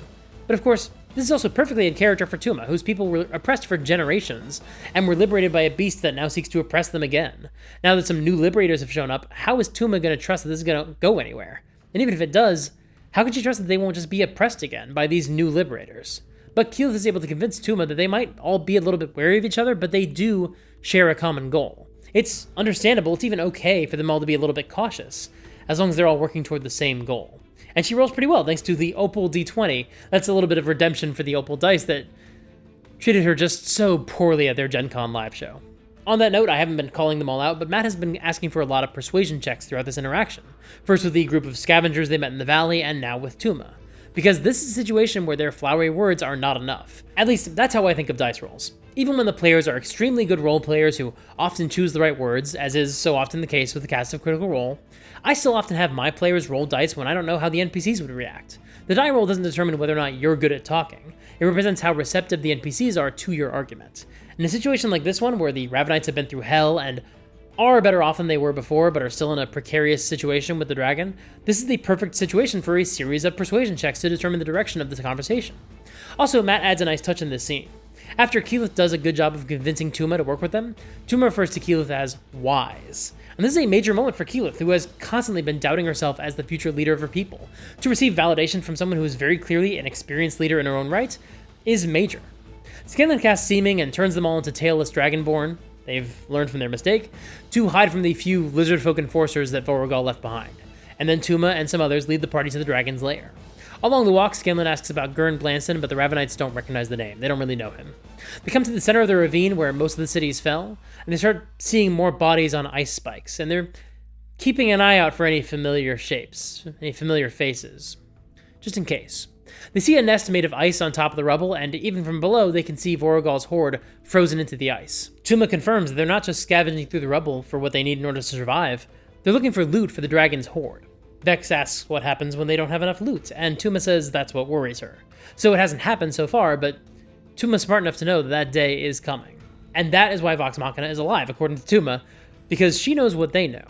But of course, this is also perfectly in character for Tooma, whose people were oppressed for generations, and were liberated by a beast that now seeks to oppress them again. Now that some new liberators have shown up, how is Tooma going to trust that this is going to go anywhere? And even if it does, how can she trust that they won't just be oppressed again by these new liberators? But Keyleth is able to convince Tooma that they might all be a little bit wary of each other, but they do share a common goal. It's understandable, it's even okay for them all to be a little bit cautious, as long as they're all working toward the same goal. And she rolls pretty well, thanks to the Opal D20. That's a little bit of redemption for the Opal dice that treated her just so poorly at their Gen Con live show. On that note, I haven't been calling them all out, but Matt has been asking for a lot of persuasion checks throughout this interaction. First with the group of scavengers they met in the valley, and now with Tooma. Because this is a situation where their flowery words are not enough. At least, that's how I think of dice rolls. Even when the players are extremely good role players who often choose the right words, as is so often the case with the cast of Critical Role, I still often have my players roll dice when I don't know how the NPCs would react. The die roll doesn't determine whether or not you're good at talking. It represents how receptive the NPCs are to your argument. In a situation like this one, where the Ravenites have been through hell and are better off than they were before, but are still in a precarious situation with the dragon, this is the perfect situation for a series of persuasion checks to determine the direction of this conversation. Also, Matt adds a nice touch in this scene. After Keyleth does a good job of convincing Tooma to work with them, Tooma refers to Keyleth as wise. And this is a major moment for Keyleth, who has constantly been doubting herself as the future leader of her people. To receive validation from someone who is very clearly an experienced leader in her own right is major. Scanlan casts Seeming and turns them all into tailless Dragonborn, they've learned from their mistake, to hide from the few lizardfolk enforcers that Vorgal left behind. And then Tooma and some others lead the party to the dragon's lair. Along the walk, Scanlan asks about Gurn Blanson, but the Ravenites don't recognize the name. They don't really know him. They come to the center of the ravine where most of the cities fell, and they start seeing more bodies on ice spikes, and they're keeping an eye out for any familiar shapes, any familiar faces, just in case. They see a nest made of ice on top of the rubble, and even from below, they can see Vorogol's horde frozen into the ice. Tooma confirms that they're not just scavenging through the rubble for what they need in order to survive, they're looking for loot for the dragon's horde. Vex asks what happens when they don't have enough loot, and Tooma says that's what worries her. So it hasn't happened so far, but Tooma's smart enough to know that that day is coming. And that is why Vox Machina is alive, according to Tooma, because she knows what they know.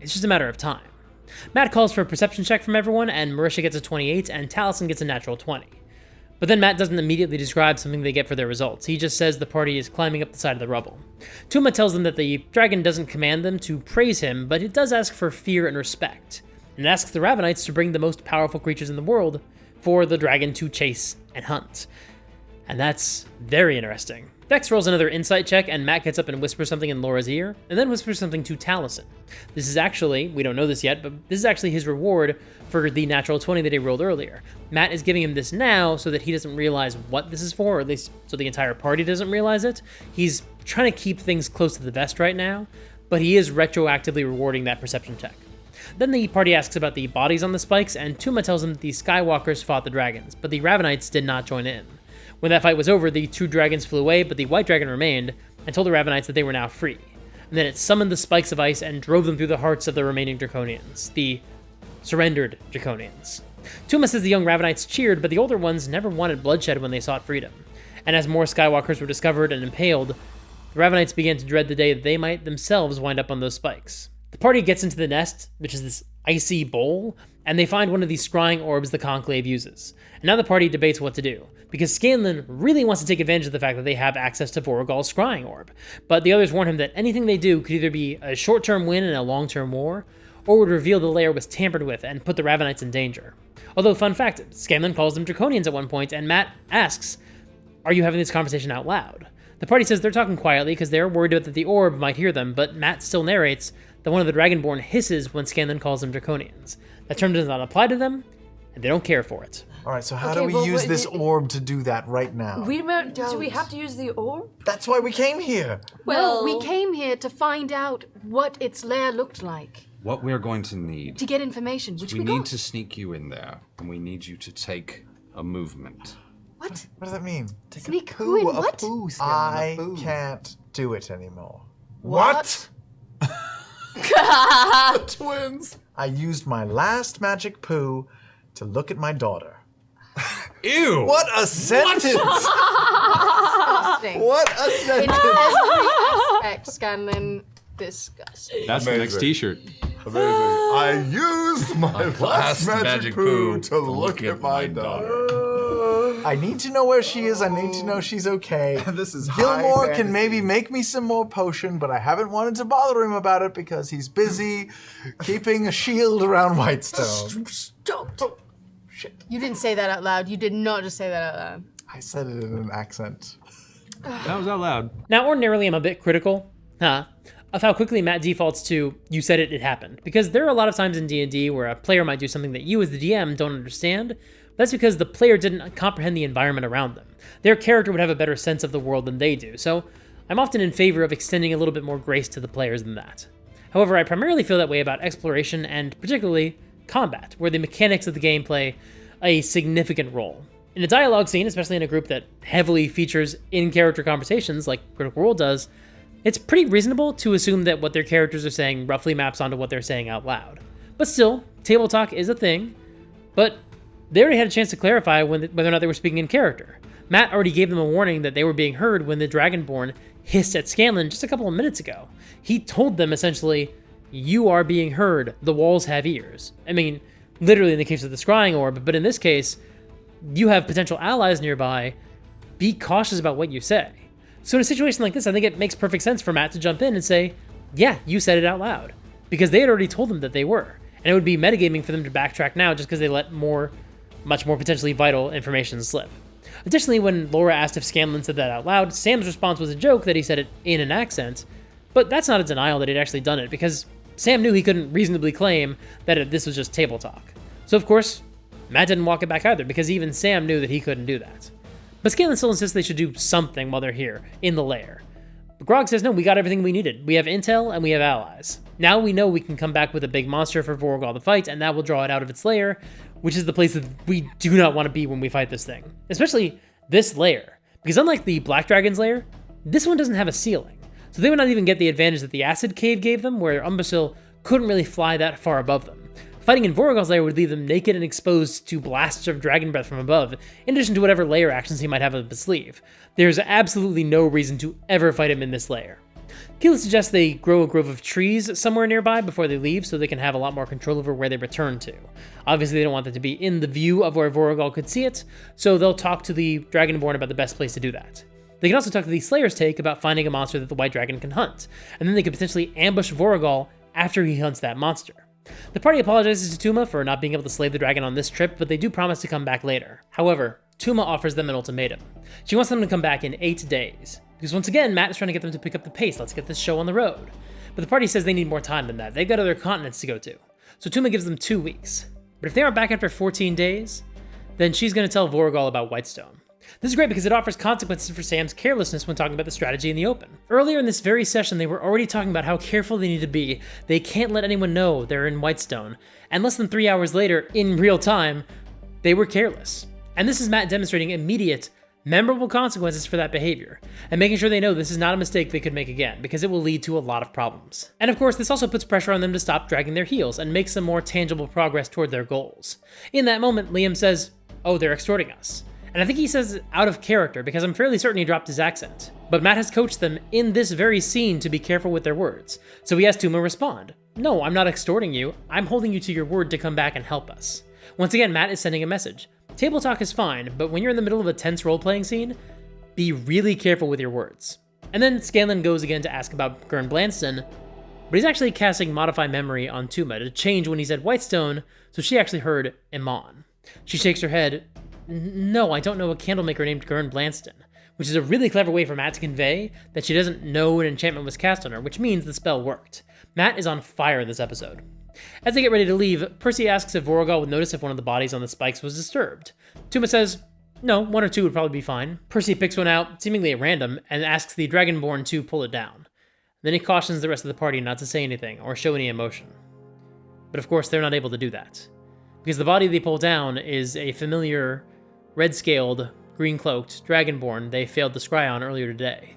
It's just a matter of time. Matt calls for a perception check from everyone, and Marisha gets a 28, and Taliesin gets a natural 20. But then Matt doesn't immediately describe something they get for their results. He just says the party is climbing up the side of the rubble. Tooma tells them that the dragon doesn't command them to praise him, but it does ask for fear and respect, and it asks the Ravenites to bring the most powerful creatures in the world for the dragon to chase and hunt. And that's very interesting. Vex rolls another insight check, and Matt gets up and whispers something in Laura's ear, and then whispers something to Taliesin. This is actually, we don't know this yet, but this is actually his reward for the natural 20 that he rolled earlier. Matt is giving him this now so that he doesn't realize what this is for, or at least so the entire party doesn't realize it. He's trying to keep things close to the vest right now, but he is retroactively rewarding that perception check. Then the party asks about the bodies on the spikes, and Tooma tells them that the Skywalkers fought the dragons, but the Ravenites did not join in. When that fight was over, the two dragons flew away, but the white dragon remained, and told the Ravenites that they were now free. And then it summoned the spikes of ice and drove them through the hearts of the remaining Draconians, the surrendered Draconians. Tooma says the young Ravenites cheered, but the older ones never wanted bloodshed when they sought freedom. And as more Skywalkers were discovered and impaled, the Ravenites began to dread the day that they might themselves wind up on those spikes. The party gets into the nest, which is this icy bowl, and they find one of these scrying orbs the Conclave uses. And now the party debates what to do, because Scanlan really wants to take advantage of the fact that they have access to Vorogol's scrying orb, but the others warn him that anything they do could either be a short-term win in a long-term war, or would reveal the lair was tampered with and put the Ravenites in danger. Although, fun fact, Scanlan calls them Draconians at one point, and Matt asks, "Are you having this conversation out loud?" The party says they're talking quietly because they're worried that the orb might hear them, but Matt still narrates that one of the Dragonborn hisses when Scanlan calls them Draconians. That term does not apply to them, and they don't care for it. All right, so how do we use this orb to do that right now? Do we have to use the orb? That's why we came here. Well, we came here to find out what its lair looked like. What we're going to need. To get information, which we We got. need to sneak you in there, and we need you to take a movement. What? What does that mean? Sneak who in what? I can't do it anymore. What? Twins. I used my last magic poo to look at my daughter. Ew! What a sentence! Disgusting. What a In sentence! every aspect, Scanlan, disgusting. That's the next t-shirt. Amazing. I used my last magic poo to look at my daughter. I need to know where she is. I need to know she's okay. This is Gilmore high can fantasy. maybe make me some more potion, but I haven't wanted to bother him about it because he's busy keeping a shield around Whitestone. Don't. Shit. You didn't say that out loud. You did not just say that out loud. I said it in an accent. That was out loud. Now, ordinarily I'm a bit critical, of how quickly Matt defaults to, you said it, it happened. Because there are a lot of times in D&D where a player might do something that you as the DM don't understand. That's because the player didn't comprehend the environment around them. Their character would have a better sense of the world than they do, so I'm often in favor of extending a little bit more grace to the players than that. However, I primarily feel that way about exploration and particularly combat, where the mechanics of the game play a significant role. In a dialogue scene, especially in a group that heavily features in-character conversations like Critical Role does, it's pretty reasonable to assume that what their characters are saying roughly maps onto what they're saying out loud. But still, table talk is a thing, but they already had a chance to clarify whether or not they were speaking in character. Matt already gave them a warning that they were being heard when the Dragonborn hissed at Scanlan just a couple of minutes ago. He told them essentially, you are being heard, the walls have ears. I mean, literally in the case of the scrying orb, but in this case, you have potential allies nearby, be cautious about what you say. So in a situation like this, I think it makes perfect sense for Matt to jump in and say, yeah, you said it out loud. Because they had already told them that they were. And it would be metagaming for them to backtrack now just because they let much more potentially vital information slip. Additionally, when Laura asked if Scanlan said that out loud, Sam's response was a joke that he said it in an accent, but that's not a denial that he'd actually done it, because Sam knew he couldn't reasonably claim that this was just table talk. So of course, Matt didn't walk it back either, because even Sam knew that he couldn't do that. But Scanlan still insists they should do something while they're here, in the lair. But Grog says, no, we got everything we needed. We have intel, and we have allies. Now we know we can come back with a big monster for Vorgal to fight, and that will draw it out of its lair, which is the place that we do not want to be when we fight this thing. Especially this lair. Because unlike the Black Dragon's lair, this one doesn't have a ceiling. So they would not even get the advantage that the Acid Cave gave them, where Umbrasyl couldn't really fly that far above them. Fighting in Vorgal's lair would leave them naked and exposed to blasts of dragon breath from above, in addition to whatever lair actions he might have up his sleeve. There's absolutely no reason to ever fight him in this lair. Keyleth suggests they grow a grove of trees somewhere nearby before they leave so they can have a lot more control over where they return to. Obviously they don't want it to be in the view of where Vorgal could see it, so they'll talk to the Dragonborn about the best place to do that. They can also talk to the Slayer's Take about finding a monster that the White Dragon can hunt, and then they could potentially ambush Vorgal after he hunts that monster. The party apologizes to Tooma for not being able to slay the dragon on this trip, but they do promise to come back later. However, Tooma offers them an ultimatum. She wants them to come back in 8 days. Because once again, Matt is trying to get them to pick up the pace. Let's get this show on the road. But the party says they need more time than that. They've got other continents to go to. So Tooma gives them 2 weeks. But if they aren't back after 14 days, then she's going to tell Vorgal about Whitestone. This is great because it offers consequences for Sam's carelessness when talking about the strategy in the open. Earlier in this very session, they were already talking about how careful they need to be. They can't let anyone know they're in Whitestone. And less than 3 hours later, in real time, they were careless. And this is Matt demonstrating immediate, memorable consequences for that behavior, and making sure they know this is not a mistake they could make again, because it will lead to a lot of problems. And of course, this also puts pressure on them to stop dragging their heels and make some more tangible progress toward their goals. In that moment, Liam says, "Oh, they're extorting us." And I think he says out of character, because I'm fairly certain he dropped his accent. But Matt has coached them in this very scene to be careful with their words. So he has Tooma respond, "No, I'm not extorting you. I'm holding you to your word to come back and help us." Once again, Matt is sending a message. Table talk is fine, but when you're in the middle of a tense role-playing scene, be really careful with your words. And then Scanlan goes again to ask about Gurn Blanston, but he's actually casting Modify Memory on Tooma to change when he said Whitestone, so she actually heard Iman. She shakes her head. "No, I don't know a candlemaker named Gurn Blanston," which is a really clever way for Matt to convey that she doesn't know an enchantment was cast on her, which means the spell worked. Matt is on fire this episode. As they get ready to leave, Percy asks if Vorgal would notice if one of the bodies on the spikes was disturbed. Tooma says, no, 1 or 2 would probably be fine. Percy picks one out, seemingly at random, and asks the Dragonborn to pull it down. Then he cautions the rest of the party not to say anything or show any emotion. But of course, they're not able to do that, because the body they pull down is a familiar, red-scaled, green-cloaked Dragonborn they failed to scry on earlier today.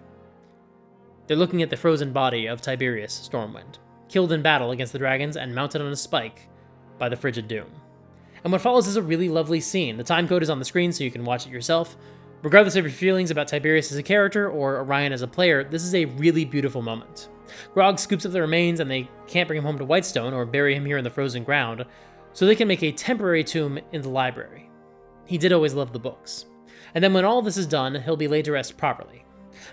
They're looking at the frozen body of Tiberius Stormwind, killed in battle against the dragons and mounted on a spike by the Frigid Doom. And what follows is a really lovely scene. The timecode is on the screen so you can watch it yourself. Regardless of your feelings about Tiberius as a character or Orion as a player, this is a really beautiful moment. Grog scoops up the remains and they can't bring him home to Whitestone or bury him here in the frozen ground, so they can make a temporary tomb in the library. He did always love the books. And then when all this is done, he'll be laid to rest properly.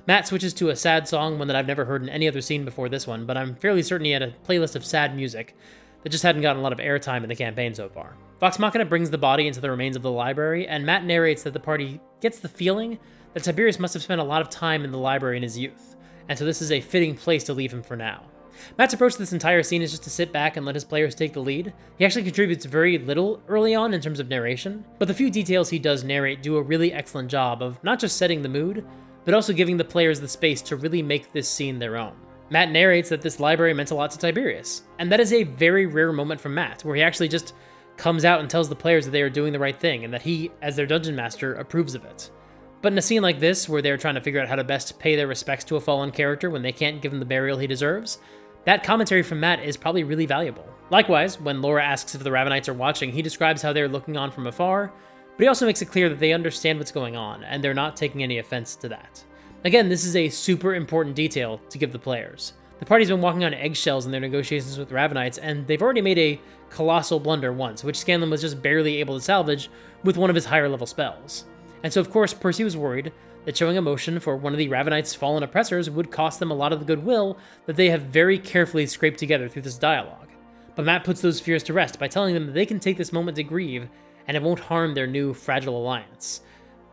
Matt switches to a sad song, one that I've never heard in any other scene before this one, but I'm fairly certain he had a playlist of sad music that just hadn't gotten a lot of airtime in the campaign so far. Vox Machina brings the body into the remains of the library, and Matt narrates that the party gets the feeling that Tiberius must have spent a lot of time in the library in his youth, and so this is a fitting place to leave him for now. Matt's approach to this entire scene is just to sit back and let his players take the lead. He actually contributes very little early on in terms of narration, but the few details he does narrate do a really excellent job of not just setting the mood, but also giving the players the space to really make this scene their own. Matt narrates that this library meant a lot to Tiberius, and that is a very rare moment from Matt, where he actually just comes out and tells the players that they are doing the right thing, and that he, as their dungeon master, approves of it. But in a scene like this, where they're trying to figure out how to best pay their respects to a fallen character when they can't give him the burial he deserves, that commentary from Matt is probably really valuable. Likewise, when Laura asks if the Ravenites are watching, he describes how they're looking on from afar, but he also makes it clear that they understand what's going on, and they're not taking any offense to that. Again, this is a super important detail to give the players. The party's been walking on eggshells in their negotiations with Ravenites, and they've already made a colossal blunder once, which Scanlan was just barely able to salvage with one of his higher level spells. And so of course Percy was worried that showing emotion for one of the Ravenites' fallen oppressors would cost them a lot of the goodwill that they have very carefully scraped together through this dialogue. But Matt puts those fears to rest by telling them that they can take this moment to grieve, and it won't harm their new fragile alliance.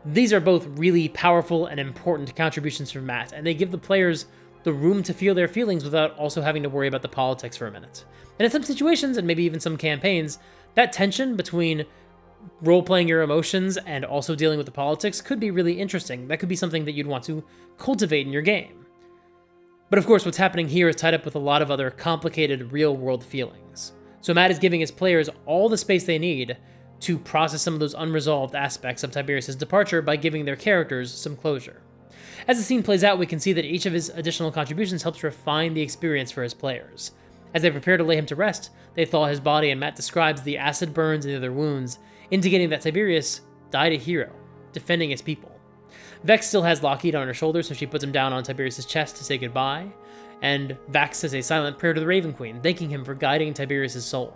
These are both really powerful and important contributions from Matt, and they give the players the room to feel their feelings without also having to worry about the politics for a minute. And in some situations, and maybe even some campaigns, that tension between role-playing your emotions and also dealing with the politics could be really interesting. That could be something that you'd want to cultivate in your game. But of course, what's happening here is tied up with a lot of other complicated real-world feelings. So Matt is giving his players all the space they need to process some of those unresolved aspects of Tiberius' departure by giving their characters some closure. As the scene plays out, we can see that each of his additional contributions helps refine the experience for his players. As they prepare to lay him to rest, they thaw his body, and Matt describes the acid burns and the other wounds, indicating that Tiberius died a hero, defending his people. Vex still has Lockheed on her shoulder, so she puts him down on Tiberius' chest to say goodbye, and Vax says a silent prayer to the Raven Queen, thanking him for guiding Tiberius' soul.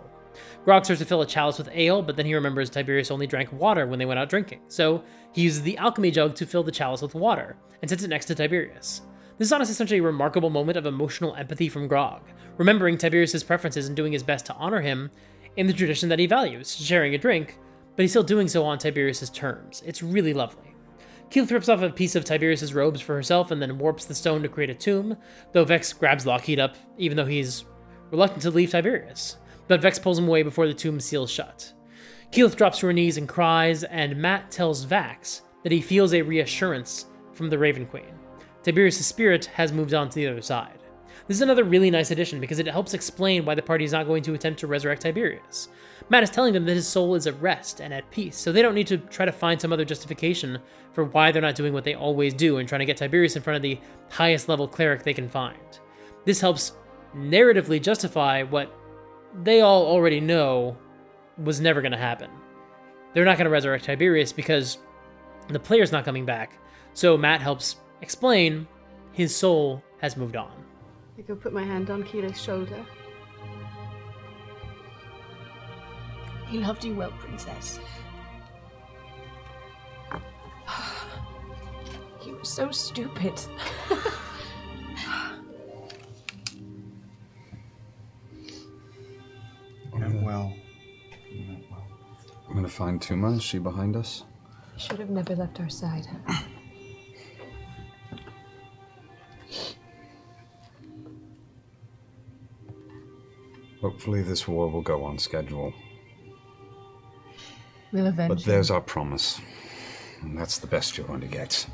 Grog starts to fill a chalice with ale, but then he remembers Tiberius only drank water when they went out drinking, so he uses the alchemy jug to fill the chalice with water, and sets it next to Tiberius. This is honestly such a remarkable moment of emotional empathy from Grog, remembering Tiberius' preferences and doing his best to honor him in the tradition that he values, sharing a drink, but he's still doing so on Tiberius' terms. It's really lovely. Keith rips off a piece of Tiberius' robes for herself and then warps the stone to create a tomb, though Vex grabs Lockheed up, even though he's reluctant to leave Tiberius. But Vex pulls him away before the tomb seals shut. Keith drops to her knees and cries, and Matt tells Vax that he feels a reassurance from the Raven Queen. Tiberius' spirit has moved on to the other side. This is another really nice addition because it helps explain why the party is not going to attempt to resurrect Tiberius. Matt is telling them that his soul is at rest and at peace, so they don't need to try to find some other justification for why they're not doing what they always do and trying to get Tiberius in front of the highest level cleric they can find. This helps narratively justify what they all already know was never going to happen. They're not going to resurrect Tiberius because the player's not coming back, so Matt helps explain his soul has moved on. I go put my hand on Keelith's shoulder. He loved you well, Princess. He was so stupid. Well. I'm gonna find Tooma. Is she behind us? He should have never left our side. Hopefully this war will go on schedule. We'll avenge But him. there's our promise. And that's the best you're going to get.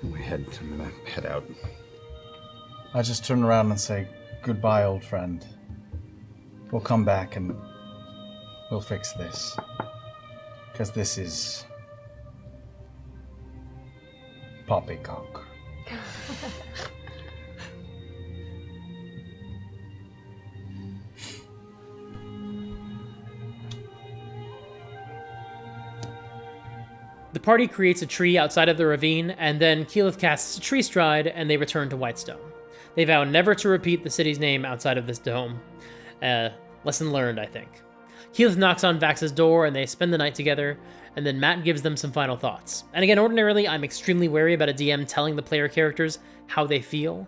I'm gonna head out. I just turn around and say, goodbye, old friend. We'll come back and we'll fix this. Because this is poppycock. The party creates a tree outside of the ravine, and then Keyleth casts Tree Stride, and they return to Whitestone. They vow never to repeat the city's name outside of this dome. Lesson learned, I think. Keyleth knocks on Vax's door, and they spend the night together, and then Matt gives them some final thoughts. And again, ordinarily, I'm extremely wary about a DM telling the player characters how they feel,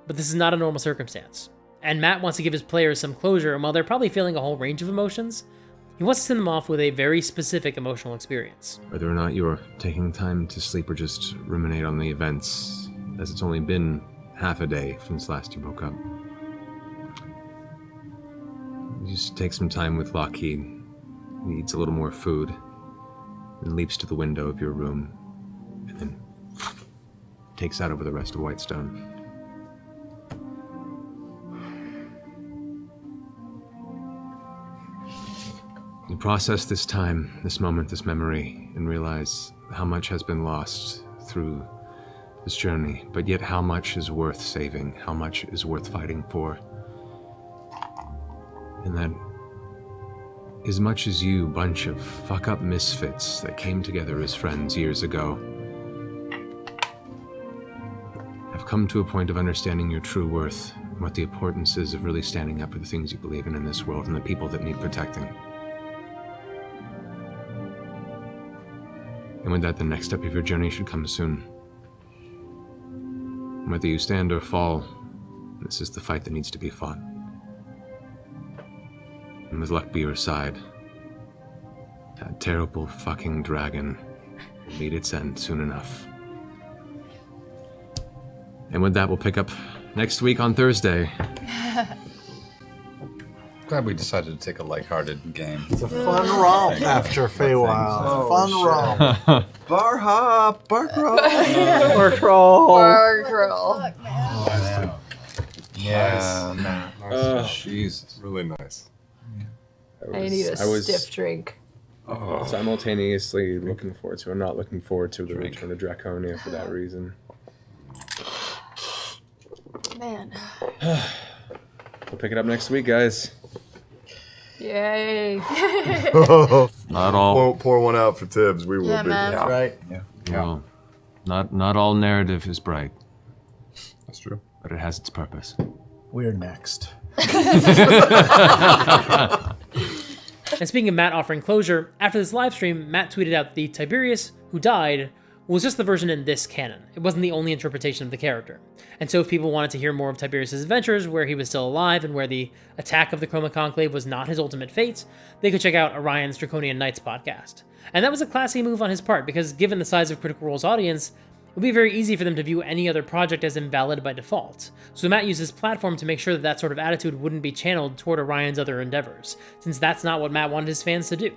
but this is not a normal circumstance. And Matt wants to give his players some closure, and while they're probably feeling a whole range of emotions, he wants to send them off with a very specific emotional experience. Whether or not you're taking time to sleep or just ruminate on the events, as it's only been half a day since last you woke up. You just take some time with Lockheed. He eats a little more food, and leaps to the window of your room, and then takes out over the rest of Whitestone. You process this time, this moment, this memory, and realize how much has been lost through this journey, but yet how much is worth saving, how much is worth fighting for. And that, as much as you, bunch of fuck-up misfits that came together as friends years ago, have come to a point of understanding your true worth, and what the importance is of really standing up for the things you believe in this world and the people that need protecting. And with that, the next step of your journey should come soon. Whether you stand or fall, this is the fight that needs to be fought. And with luck be your side, that terrible fucking dragon will meet its end soon enough. And with that, we'll pick up next week on Thursday. glad we decided to take a lighthearted game. It's a fun romp after Feywild. Fun romp. Bar hop, bar crawl. Bar crawl. Bar girl. Yeah, man. Jesus. Really nice. I need a stiff drink. Simultaneously looking forward to and not looking forward to the return of Draconia for that reason. Man. We'll pick it up next week, guys. Yay. Not all. Pour one out for Tibbs. We will Yeah, be. man. Right. Well, not all narrative is bright, That's true. but it has its purpose. We're next. And speaking of Matt offering closure, after this live stream, Matt tweeted out the Tiberius who died was just the version in this canon. It wasn't the only interpretation of the character. And so if people wanted to hear more of Tiberius' adventures, where he was still alive and where the attack of the Chroma Conclave was not his ultimate fate, they could check out Orion's Draconian Knights podcast. And that was a classy move on his part, because given the size of Critical Role's audience, it would be very easy for them to view any other project as invalid by default. So Matt used his platform to make sure that that sort of attitude wouldn't be channeled toward Orion's other endeavors, since that's not what Matt wanted his fans to do.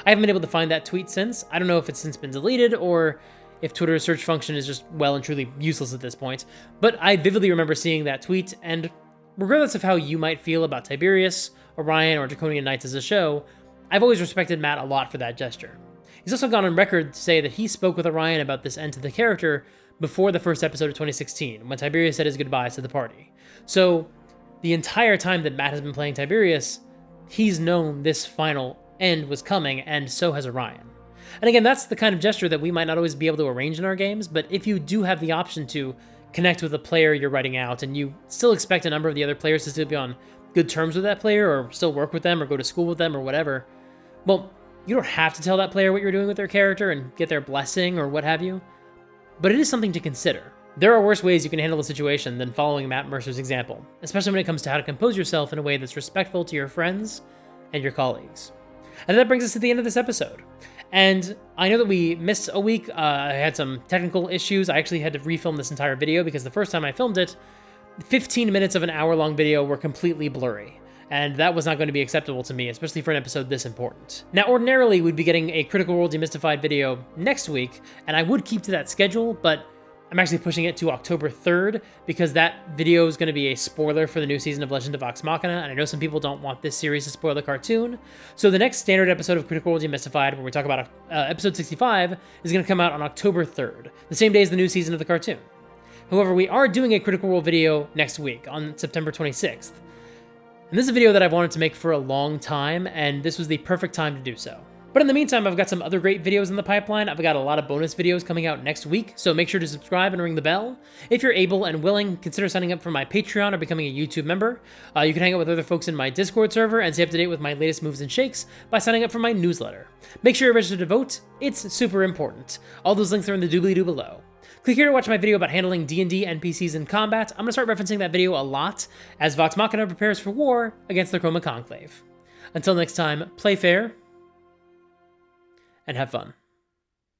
I haven't been able to find that tweet since. I don't know if it's since been deleted, or if Twitter's search function is just well and truly useless at this point, but I vividly remember seeing that tweet, and regardless of how you might feel about Tiberius, Orion, or Draconian Knights as a show, I've always respected Matt a lot for that gesture. He's also gone on record to say that he spoke with Orion about this end to the character before the first episode of 2016, when Tiberius said his goodbyes to the party. So, the entire time that Matt has been playing Tiberius, he's known this final end was coming, and so has Orion. And again, that's the kind of gesture that we might not always be able to arrange in our games, but if you do have the option to connect with a player you're writing out, and you still expect a number of the other players to still be on good terms with that player, or still work with them, or go to school with them, or whatever, well, you don't have to tell that player what you're doing with their character and get their blessing or what have you, but it is something to consider. There are worse ways you can handle a situation than following Matt Mercer's example, especially when it comes to how to compose yourself in a way that's respectful to your friends and your colleagues. And that brings us to the end of this episode. And I know that we missed a week. I had some technical issues. I actually had to refilm this entire video because the first time I filmed it, 15 minutes of an hour-long video were completely blurry. And that was not going to be acceptable to me, especially for an episode this important. Now, ordinarily, we'd be getting a Critical Role Demystified video next week, and I would keep to that schedule, but I'm actually pushing it to October 3rd, because that video is going to be a spoiler for the new season of Legend of Vox Machina, and I know some people don't want this series to spoil the cartoon. So the next standard episode of Critical Role Demystified, where we talk about episode 65, is going to come out on October 3rd, the same day as the new season of the cartoon. However, we are doing a Critical Role video next week, on September 26th. And this is a video that I've wanted to make for a long time, and this was the perfect time to do so. But in the meantime, I've got some other great videos in the pipeline. I've got a lot of bonus videos coming out next week, so make sure to subscribe and ring the bell. If you're able and willing, consider signing up for my Patreon or becoming a YouTube member. You can hang out with other folks in my Discord server and stay up to date with my latest moves and shakes by signing up for my newsletter. Make sure you're registered to vote. It's super important. All those links are in the doobly-doo below. Click here to watch my video about handling D&D NPCs in combat. I'm going to start referencing that video a lot as Vox Machina prepares for war against the Chroma Conclave. Until next time, play fair and have fun.